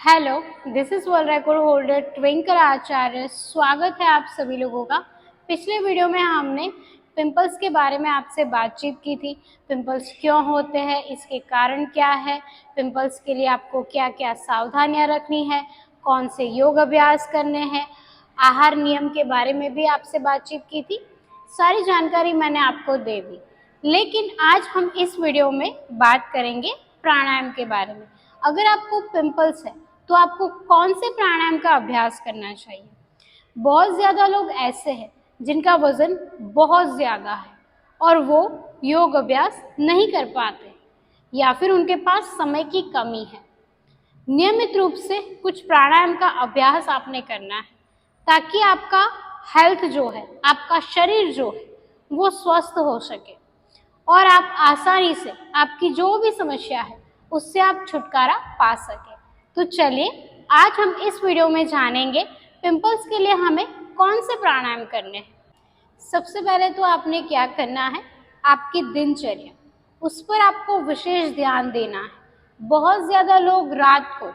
Hello, this is world record holder Twinkle Acharya. स्वागत है आप सभी लोगों का। पिछले वीडियो में हमने पिंपल्स के बारे में आपसे बातचीत की थी। पिंपल्स क्यों होते हैं, इसके कारण क्या है, पिंपल्स के लिए आपको क्या क्या सावधानियां रखनी है, कौन से योग अभ्यास करने हैं, आहार नियम के बारे में भी आपसे बातचीत की थी। सारी जानकारी मैंने आपको दे दी। लेकिन आज हम इस वीडियो में बात करेंगे प्राणायाम के बारे में। अगर आपको पिंपल्स है तो आपको कौन से प्राणायाम का अभ्यास करना चाहिए। बहुत ज़्यादा लोग ऐसे हैं जिनका वजन बहुत ज़्यादा है और वो योग अभ्यास नहीं कर पाते या फिर उनके पास समय की कमी है। नियमित रूप से कुछ प्राणायाम का अभ्यास आपने करना है ताकि आपका हेल्थ जो है, आपका शरीर जो है वो स्वस्थ हो सके और आप आसानी से आपकी जो भी समस्या है उससे आप छुटकारा पा सके। तो चलिए आज हम इस वीडियो में जानेंगे पिंपल्स के लिए हमें कौन से प्राणायाम करने हैं। सबसे पहले तो आपने क्या करना है, आपकी दिनचर्या, उस पर आपको विशेष ध्यान देना है। बहुत ज़्यादा लोग रात को,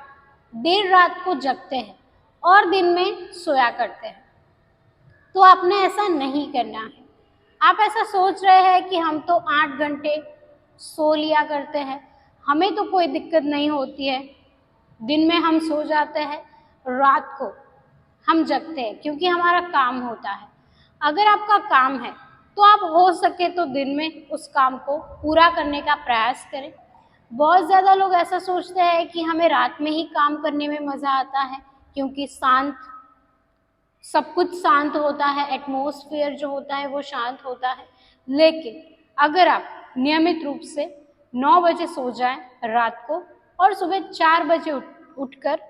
देर रात को जगते हैं और दिन में सोया करते हैं, तो आपने ऐसा नहीं करना है। आप ऐसा सोच रहे हैं कि हम तो 8 घंटे सो लिया करते हैं, हमें तो कोई दिक्कत नहीं होती है, दिन में हम सो जाते हैं, रात को हम जगते हैं क्योंकि हमारा काम होता है। अगर आपका काम है तो आप हो सके तो दिन में उस काम को पूरा करने का प्रयास करें। बहुत ज़्यादा लोग ऐसा सोचते हैं कि हमें रात में ही काम करने में मज़ा आता है क्योंकि सब कुछ शांत होता है, एटमॉस्फेयर जो होता है वो शांत होता है। लेकिन अगर आप नियमित रूप से 9 बजे सो जाएं रात को और सुबह 4 बजे उठकर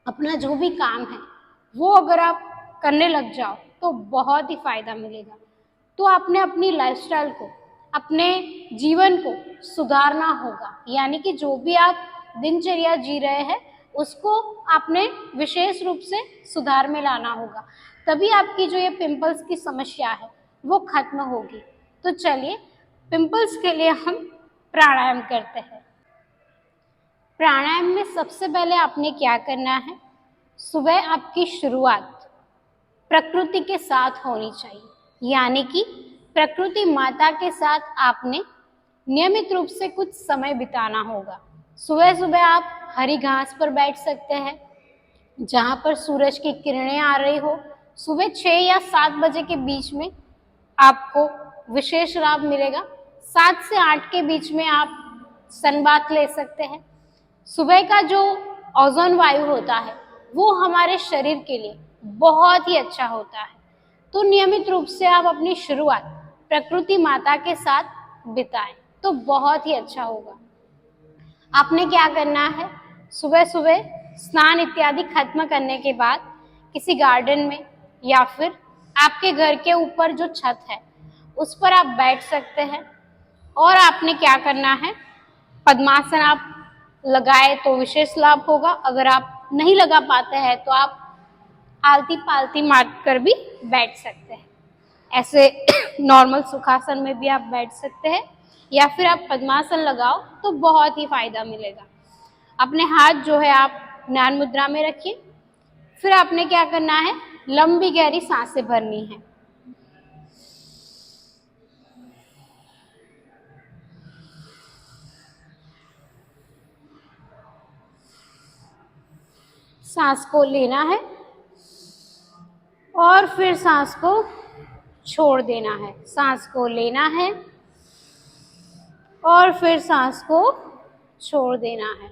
अपना जो भी काम है वो अगर आप करने लग जाओ तो बहुत ही फायदा मिलेगा। तो आपने अपनी लाइफस्टाइल को, अपने जीवन को सुधारना होगा, यानी कि जो भी आप दिनचर्या जी रहे हैं उसको आपने विशेष रूप से सुधार में लाना होगा, तभी आपकी जो ये पिंपल्स की समस्या है वो खत्म होगी। तो चलिए पिंपल्स के लिए हम प्राणायाम करते हैं। प्राणायाम में सबसे पहले आपने क्या करना है, सुबह आपकी शुरुआत प्रकृति के साथ होनी चाहिए, यानी कि प्रकृति माता के साथ आपने नियमित रूप से कुछ समय बिताना होगा। सुबह सुबह आप हरी घास पर बैठ सकते हैं जहाँ पर सूरज की किरणें आ रही हो। सुबह 6 या 7 बजे के बीच में आपको विशेष लाभ मिलेगा। 7 से 8 के बीच में आप सनबाथ ले सकते हैं। सुबह का जो ओजोन वायु होता है वो हमारे शरीर के लिए बहुत ही अच्छा होता है। तो नियमित रूप से आप अपनी शुरुआत प्रकृति माता के साथ बिताएं तो बहुत ही अच्छा होगा। आपने क्या करना है, सुबह सुबह स्नान इत्यादि खत्म करने के बाद किसी गार्डन में या फिर आपके घर के ऊपर जो छत है उस पर आप बैठ सकते हैं और आपने क्या करना है, पद्मासन आप लगाए तो विशेष लाभ होगा। अगर आप नहीं लगा पाते हैं तो आप आलती पालती मार कर भी बैठ सकते हैं। ऐसे नॉर्मल सुखासन में भी आप बैठ सकते हैं या फिर आप पद्मासन लगाओ तो बहुत ही फायदा मिलेगा। अपने हाथ जो है आप ज्ञान मुद्रा में रखिए। फिर आपने क्या करना है, लंबी गहरी सांसें भरनी है। सांस को लेना है और फिर सांस को छोड़ देना है। सांस को लेना है और फिर सांस को छोड़ देना है।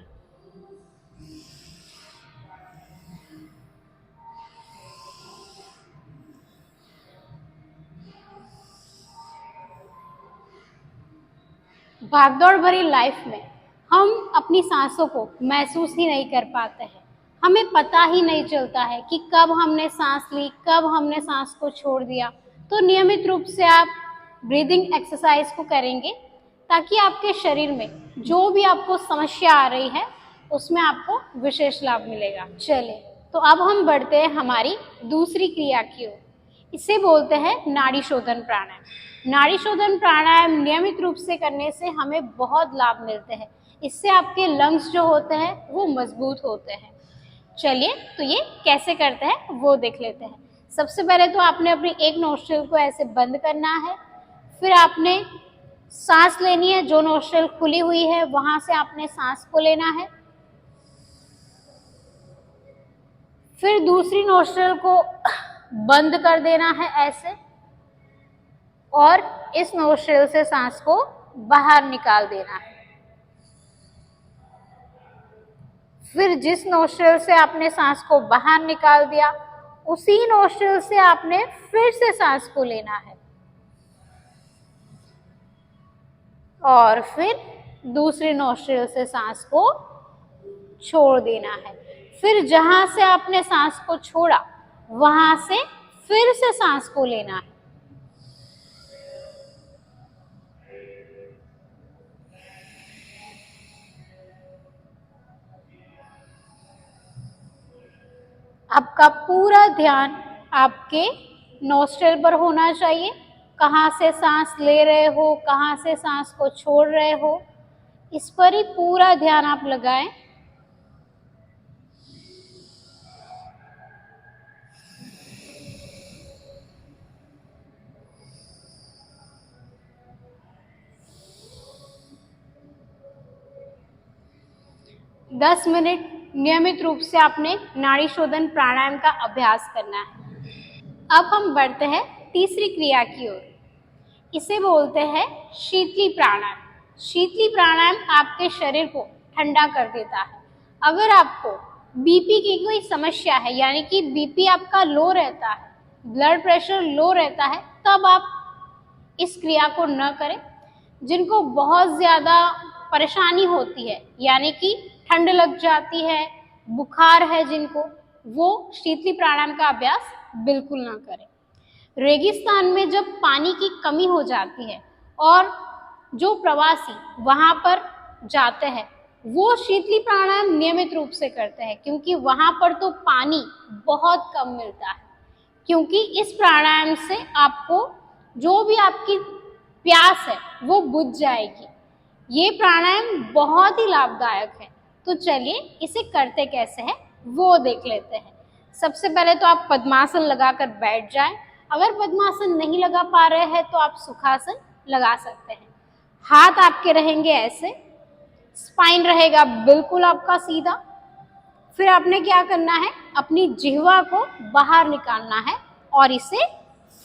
भागदौड़ भरी लाइफ में हम अपनी सांसों को महसूस ही नहीं कर पाते हैं। हमें पता ही नहीं चलता है कि कब हमने सांस ली, कब हमने सांस को छोड़ दिया। तो नियमित रूप से आप ब्रीदिंग एक्सरसाइज को करेंगे ताकि आपके शरीर में जो भी आपको समस्या आ रही है उसमें आपको विशेष लाभ मिलेगा। चलिए तो अब हम बढ़ते हैं हमारी दूसरी क्रिया की ओर। इसे बोलते हैं नाड़ी शोधन प्राणायाम। नाड़ी शोधन प्राणायाम नियमित रूप से करने से हमें बहुत लाभ मिलते हैं। इससे आपके लंग्स जो होते हैं वो मजबूत होते हैं। चलिए तो ये कैसे करते हैं वो देख लेते हैं। सबसे पहले तो आपने अपनी एक नोस्ट्रिल को ऐसे बंद करना है, फिर आपने सांस लेनी है, जो नोस्ट्रिल खुली हुई है वहां से आपने सांस को लेना है, फिर दूसरी नोस्ट्रिल को बंद कर देना है ऐसे, और इस नोस्ट्रिल से सांस को बाहर निकाल देना है। फिर जिस नोस्ट्रिल से आपने सांस को बाहर निकाल दिया, उसी नोस्ट्रिल से आपने फिर से सांस को लेना है और फिर दूसरी नोस्ट्रिल से सांस को छोड़ देना है। फिर जहां से आपने सांस को छोड़ा वहां से फिर से सांस को लेना है। आपका पूरा ध्यान आपके नोस्ट्रिल पर होना चाहिए, कहाँ से सांस ले रहे हो, कहाँ से सांस को छोड़ रहे हो, इस पर ही पूरा ध्यान आप लगाएं। दस मिनट नियमित रूप से आपने नाड़ी शोधन प्राणायाम का अभ्यास करना है। अब हम बढ़ते हैं तीसरी क्रिया की ओर। इसे बोलते हैं शीतली प्राणायाम। शीतली प्राणायाम आपके शरीर को ठंडा कर देता है। अगर आपको बीपी की कोई समस्या है, यानी कि बीपी आपका लो रहता है, ब्लड प्रेशर लो रहता है, तब आप इस क्रिया को न करें। जिनको बहुत ज़्यादा परेशानी होती है, यानी कि ठंड लग जाती है, बुखार है जिनको, वो शीतली प्राणायाम का अभ्यास बिल्कुल ना करें। रेगिस्तान में जब पानी की कमी हो जाती है और जो प्रवासी वहाँ पर जाते हैं वो शीतली प्राणायाम नियमित रूप से करते हैं, क्योंकि वहाँ पर तो पानी बहुत कम मिलता है। क्योंकि इस प्राणायाम से आपको जो भी आपकी प्यास है वो बुझ जाएगी। ये प्राणायाम बहुत ही लाभदायक है। तो चलिए इसे करते कैसे हैं वो देख लेते हैं। सबसे पहले तो आप पद्मासन लगाकर बैठ जाएं। अगर पद्मासन नहीं लगा पा रहे हैं तो आप सुखासन लगा सकते हैं। हाथ आपके रहेंगे ऐसे, स्पाइन रहेगा बिल्कुल आपका सीधा। फिर आपने क्या करना है, अपनी जिह्वा को बाहर निकालना है और इसे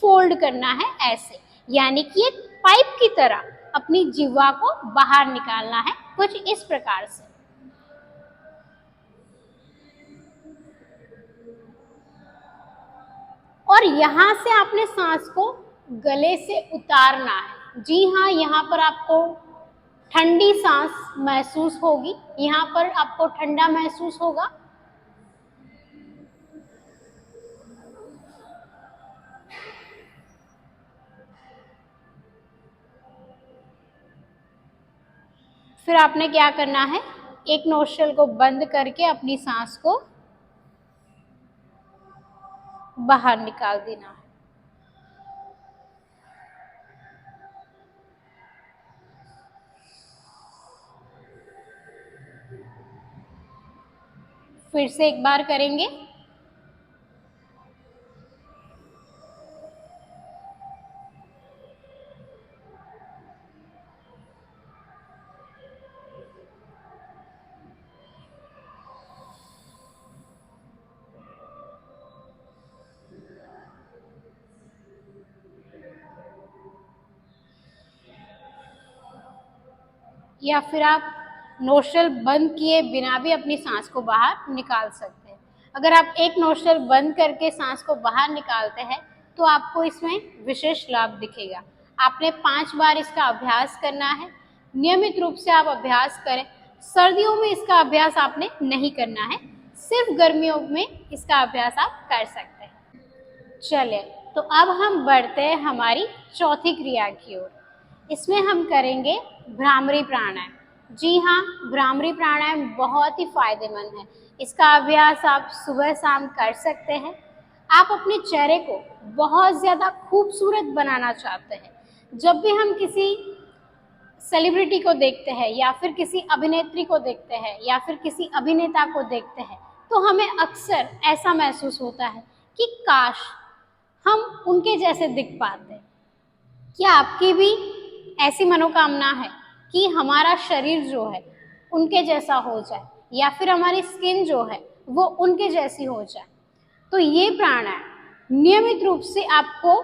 फोल्ड करना है ऐसे, यानी कि एक पाइप की तरह अपनी जिह्वा को बाहर निकालना है, कुछ इस प्रकार से। और यहाँ से आपने सांस को गले से उतारना है। जी हाँ, यहाँ पर आपको ठंडी सांस महसूस होगी, यहाँ पर आपको ठंडा महसूस होगा। फिर आपने क्या करना है, एक नोस्ट्रिल को बंद करके अपनी सांस को बाहर निकाल देना है। फिर से एक बार करेंगे। या फिर आप नोस्ट्रिल बंद किए बिना भी अपनी सांस को बाहर निकाल सकते हैं। अगर आप एक नोस्ट्रिल बंद करके सांस को बाहर निकालते हैं तो आपको इसमें विशेष लाभ दिखेगा। आपने 5 बार इसका अभ्यास करना है। नियमित रूप से आप अभ्यास करें। सर्दियों में इसका अभ्यास आपने नहीं करना है, सिर्फ गर्मियों में इसका अभ्यास आप कर सकते हैं। चलिए तो अब हम बढ़ते हैं हमारी चौथी क्रिया की ओर। इसमें हम करेंगे भ्रामरी प्राणायाम। जी हाँ, भ्रामरी प्राणायाम बहुत ही फायदेमंद है। इसका अभ्यास आप सुबह शाम कर सकते हैं। आप अपने चेहरे को बहुत ज़्यादा खूबसूरत बनाना चाहते हैं। जब भी हम किसी सेलिब्रिटी को देखते हैं या फिर किसी अभिनेत्री को देखते हैं या फिर किसी अभिनेता को देखते हैं तो हमें अक्सर ऐसा महसूस होता है कि काश हम उनके जैसे दिख पाते। क्या आपकी भी ऐसी मनोकामना है कि हमारा शरीर जो है उनके जैसा हो जाए, या फिर हमारी स्किन जो है वो उनके जैसी हो जाए? तो ये प्राणायाम नियमित रूप से आपको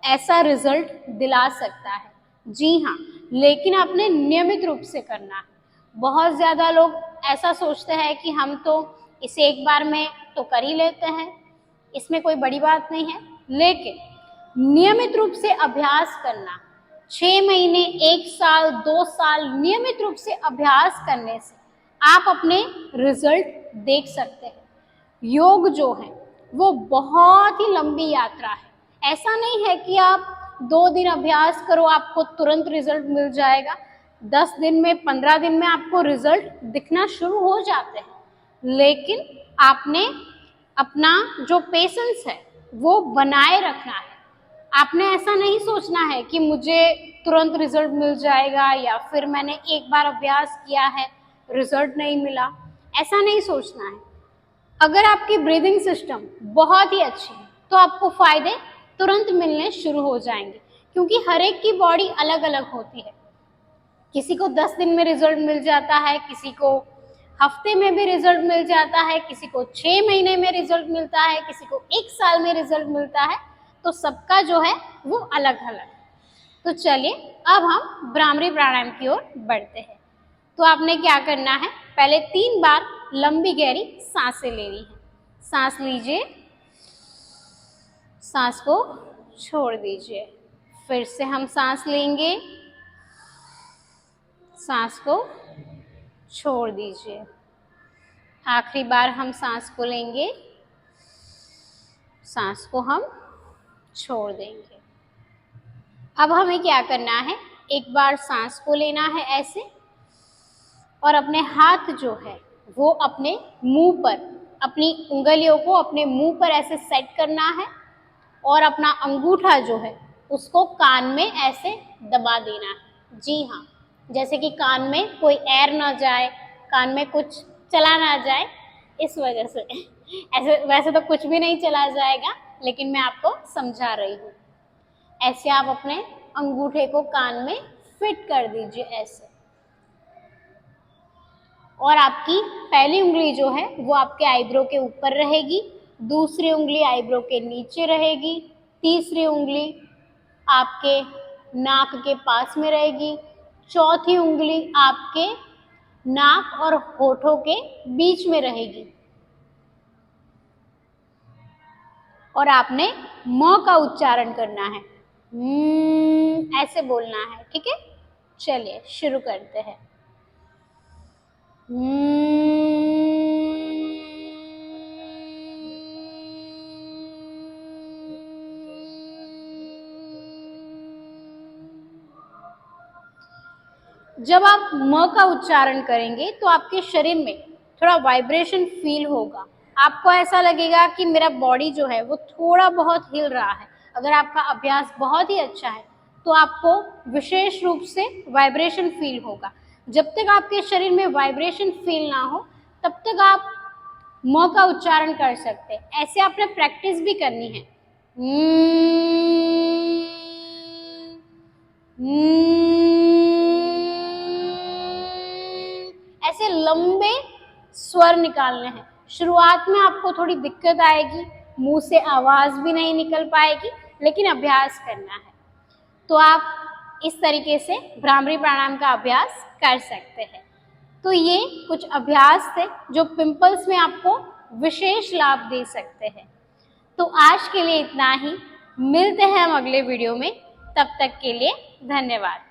ऐसा रिजल्ट दिला सकता है। जी हाँ, लेकिन आपने नियमित रूप से करना है। बहुत ज़्यादा लोग ऐसा सोचते हैं कि हम तो इसे एक बार में तो कर ही लेते हैं, इसमें कोई बड़ी बात नहीं है। लेकिन नियमित रूप से अभ्यास करना, 6 महीने, 1 साल, 2 साल नियमित रूप से अभ्यास करने से आप अपने रिजल्ट देख सकते हैं। योग जो है वो बहुत ही लंबी यात्रा है। ऐसा नहीं है कि आप 2 दिन अभ्यास करो आपको तुरंत रिजल्ट मिल जाएगा। 10 दिन में, 15 दिन में आपको रिजल्ट दिखना शुरू हो जाते हैं। लेकिन आपने अपना जो पेशेंस है वो बनाए रखना है। आपने ऐसा नहीं सोचना है कि मुझे तुरंत रिजल्ट मिल जाएगा, या फिर मैंने एक बार अभ्यास किया है रिजल्ट नहीं मिला, ऐसा नहीं सोचना है। अगर आपकी ब्रीदिंग सिस्टम बहुत ही अच्छी है तो आपको फायदे तुरंत मिलने शुरू हो जाएंगे, क्योंकि हर एक की बॉडी अलग अलग होती है। किसी को 10 दिन में रिजल्ट मिल जाता है, किसी को हफ्ते में भी रिजल्ट मिल जाता है, किसी को 6 महीने में रिजल्ट मिलता है, किसी को 1 साल में रिजल्ट मिलता है। तो सबका जो है वो अलग अलग है। तो चलिए अब हम भ्रामरी प्राणायाम की ओर बढ़ते हैं। तो आपने क्या करना है, पहले 3 बार लंबी गहरी सांसें लेनी है। सांस लीजिए, सांस को छोड़ दीजिए, फिर से हम सांस लेंगे, सांस को छोड़ दीजिए, आखिरी बार हम सांस को लेंगे, सांस को हम छोड़ देंगे। अब हमें क्या करना है, एक बार सांस को लेना है ऐसे, और अपने हाथ जो है वो अपने मुंह पर, अपनी उंगलियों को अपने मुंह पर ऐसे सेट करना है, और अपना अंगूठा जो है उसको कान में ऐसे दबा देना है। जी हाँ, जैसे कि कान में कोई एयर ना जाए, कान में कुछ चला ना जाए, इस वजह से ऐसे। वैसे तो कुछ भी नहीं चला जाएगा, लेकिन मैं आपको समझा रही हूँ। ऐसे आप अपने अंगूठे को कान में फिट कर दीजिए ऐसे, और आपकी पहली उंगली जो है वो आपके आईब्रो के ऊपर रहेगी, दूसरी उंगली आईब्रो के नीचे रहेगी, तीसरी उंगली आपके नाक के पास में रहेगी, चौथी उंगली आपके नाक और होठों के बीच में रहेगी, और आपने म का उच्चारण करना है, ऐसे बोलना है। ठीक है, चलिए शुरू करते हैं। जब आप म का उच्चारण करेंगे तो आपके शरीर में थोड़ा वाइब्रेशन फील होगा। आपको ऐसा लगेगा कि मेरा बॉडी जो है वो थोड़ा बहुत हिल रहा है। अगर आपका अभ्यास बहुत ही अच्छा है तो आपको विशेष रूप से वाइब्रेशन फील होगा। जब तक आपके शरीर में वाइब्रेशन फील ना हो तब तक आप म का उच्चारण कर सकते हैं। ऐसे आपने प्रैक्टिस भी करनी है। ऐसे लंबे स्वर निकालने हैं। शुरुआत में आपको थोड़ी दिक्कत आएगी, मुंह से आवाज भी नहीं निकल पाएगी, लेकिन अभ्यास करना है। तो आप इस तरीके से भ्रामरी प्राणायाम का अभ्यास कर सकते हैं। तो ये कुछ अभ्यास थे जो पिंपल्स में आपको विशेष लाभ दे सकते हैं। तो आज के लिए इतना ही, मिलते हैं हम अगले वीडियो में। तब तक के लिए धन्यवाद।